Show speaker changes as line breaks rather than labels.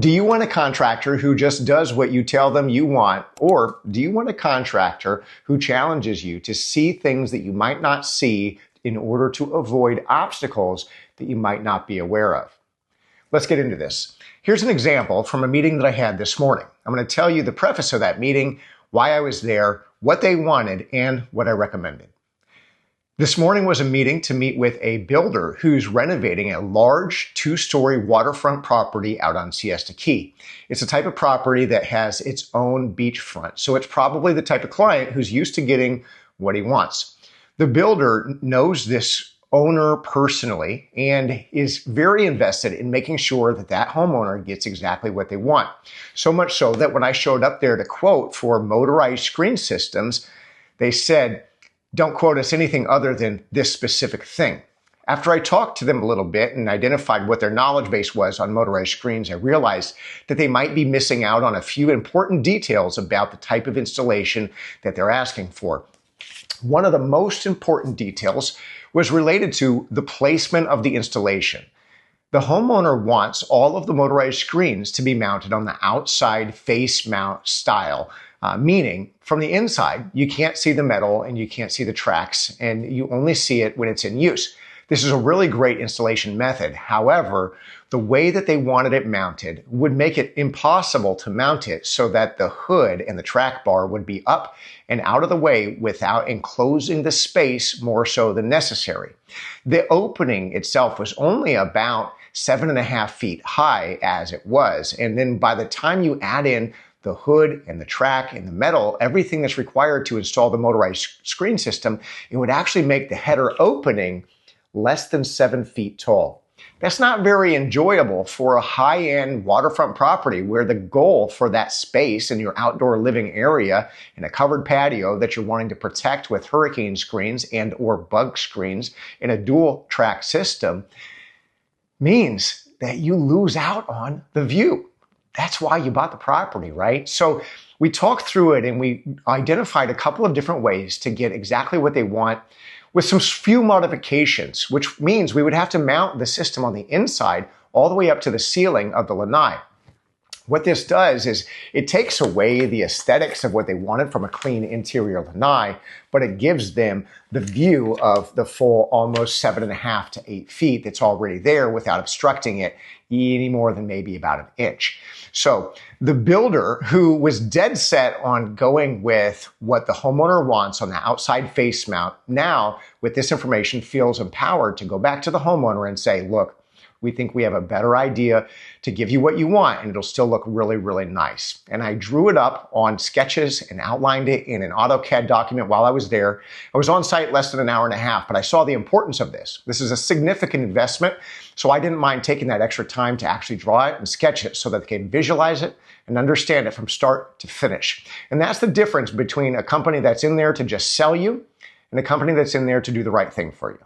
Do you want a contractor who just does what you tell them you want? Or do you want a contractor who challenges you to see things that you might not see in order to avoid obstacles that you might not be aware of? Let's get into this. Here's an example from a meeting that I had this morning. I'm going to tell you the preface of that meeting, why I was there, what they wanted, and what I recommended. This morning was a meeting to meet with a builder who's renovating a large 2-story waterfront property out on Siesta Key. It's a type of property that has its own beachfront, so it's probably the type of client who's used to getting what he wants. The builder knows this owner personally and is very invested in making sure that that homeowner gets exactly what they want. So much so that when I showed up there to quote for motorized screen systems, they said, "Don't quote us anything other than this specific thing." After I talked to them a little bit and identified what their knowledge base was on motorized screens, I realized that they might be missing out on a few important details about the type of installation that they're asking for. One of the most important details was related to the placement of the installation. The homeowner wants all of the motorized screens to be mounted on the outside face mount style. Meaning, from the inside, you can't see the metal and you can't see the tracks, and you only see it when it's in use. This is a really great installation method. However, the way that they wanted it mounted would make it impossible to mount it so that the hood and the track bar would be up and out of the way without enclosing the space more so than necessary. The opening itself was only about 7.5 feet high as it was, and then by the time you add in the hood and the track and the metal, everything that's required to install the motorized screen system, it would actually make the header opening less than 7 feet tall. That's not very enjoyable for a high-end waterfront property where the goal for that space in your outdoor living area in a covered patio that you're wanting to protect with hurricane screens and or bug screens in a dual track system means that you lose out on the view. That's why you bought the property, right? So we talked through it and we identified a couple of different ways to get exactly what they want with some few modifications, which means we would have to mount the system on the inside all the way up to the ceiling of the lanai. What this does is it takes away the aesthetics of what they wanted from a clean interior lanai, but it gives them the view of the full almost 7.5 to 8 feet that's already there without obstructing it any more than maybe about an inch. So the builder, who was dead set on going with what the homeowner wants on the outside face mount, now with this information feels empowered to go back to the homeowner and say, look, we think we have a better idea to give you what you want, and it'll still look really, really nice. And I drew it up on sketches and outlined it in an AutoCAD document while I was there. I was on site less than an hour and a half, but I saw the importance of this. This is a significant investment, so I didn't mind taking that extra time to actually draw it and sketch it so that they can visualize it and understand it from start to finish. And that's the difference between a company that's in there to just sell you and a company that's in there to do the right thing for you.